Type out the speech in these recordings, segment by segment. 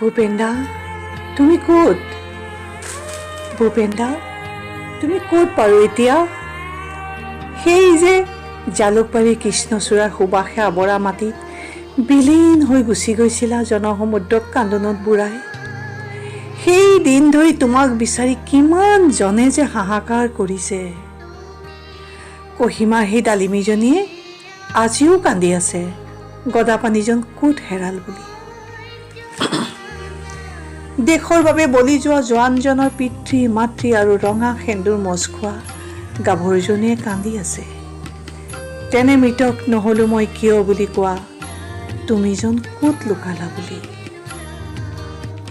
ভূপেন দা, তুমি ক'ত? ভূপেন দা, তুমি ক'ত পাৰো এতিয়া? সেই যে জালুকবাৰী কৃষ্ণচূড়াৰ সুবাসে আৱৰা মাটিত বিলীন হৈ গুচি গৈছিলা জনসমুদ্ৰক কান্দোনত বুৰাই। সেই দিন ধৰি তোমাক বিচাৰি কিমান জনে যে হাহাকাৰ কৰিছে। কহিমাৰ সেই ডালিমীজনীয়ে আজিও কান্দি আছে গদাপানীজন ক'ত হেৰাল বুলি। দেশৰ বাবে বলি যোৱা জোৱানজনৰ পিতৃ মাতৃ আৰু ৰঙা সেন্দুৰ মজ খোৱা গাভৰুজনীয়ে কান্দি আছে। তেনে মৃতক নহলো মই কিয় বুলি কোৱা তুমিজন ক'ত লুকালা বুলি।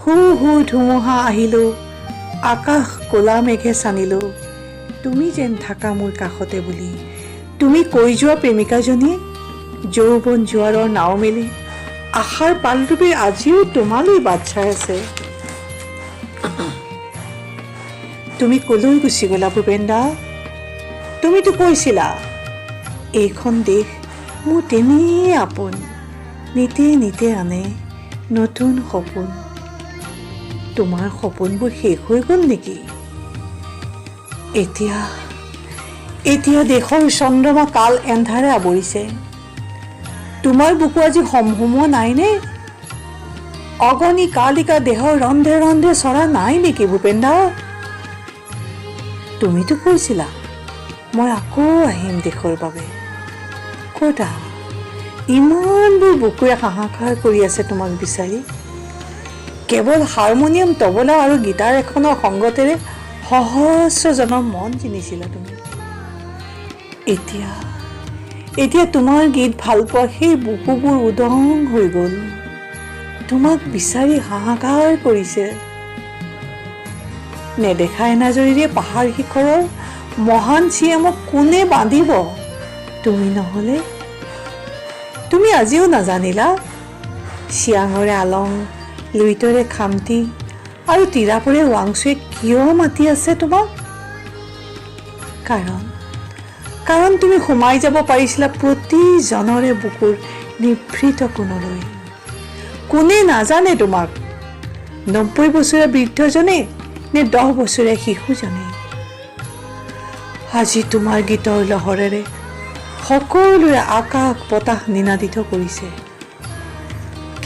হু হু ধুমুহা আহিলো, আকাশ ক'লা মেঘে চানিলো, তুমি যেন থাকা মোৰ কাষতে বুলি তুমি কৈ যোৱা প্ৰেমিকাজনীয়ে যৌৱন জোৱাৰৰ নাও মেলি আশাৰ পালৰুপে আজিও তোমালৈ বাট চাই আছে। তুমি কলৈ গুচি গলা ভূপেন দা? তুমিতো কৈছিলা এইখন দেশ মোৰ তেনেই আপোন, নিতে নিতে আনে নতুন সপোন। তোমাৰ সপোনবোৰ শেষ হৈ গ'ল নেকি? এতিয়া দেশৰ চন্দ্ৰমা কাল এন্ধাৰে আৱৰিছে। তোমাৰ বুকু আজি সমহুমোৱা নাইনে? অগণি কালিকা দেহৰ ৰন্ধে ৰন্ধে চৰা নাই নেকি ভূপেন দা? তুমিতো কৈছিলা মই আকৌ আহিম দেশৰ বাবে। ক'তা ইমানবোৰ বুকুৱে হাহাকাৰ কৰি আছে তোমাক বিচাৰি। কেৱল হাৰমনিয়াম, তবলা আৰু গীটাৰ এখনৰ সংগতেৰে সহস্ৰজনৰ মন চিনিছিলা তুমি। এতিয়া তোমাৰ গীত ভাল পোৱা সেই বুকুবোৰ উদং হৈ গ'ল। তোমাক বিচাৰি হাহাকাৰ কৰিছে। নেদেখা এনাজৰীৰে পাহাৰ শিখৰৰ মহান চিয়ামক কোনে বান্ধিব? তুমি নহ'লে? তুমি আজিও নাজানিলা চিয়াঙৰে আলং, লুইতৰে খামতি আৰু তিৰাপৰে ৱাংচুৱে কিয় মাতি আছে তোমাক? কাৰণ তুমি সোমাই যাব পাৰিছিলা প্ৰতিজনৰে বুকুৰ নিভৃত কোণলৈ। কোনে নাজানে তোমাক? 90 বছৰীয়া বৃদ্ধজনে নে 10 বছৰীয়া শিশুজনে? আজি তোমাৰ গীতৰ লহৰেৰে সকলোৰে আকাশ বতাহ নিনাদিত কৰিছে,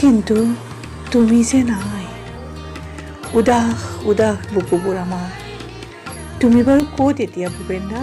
কিন্তু তুমি যে নাই। উদাস উদাস বুকুবোৰ আমাৰ। তুমি বাৰু ক'ত এতিয়া ভূপেন দা?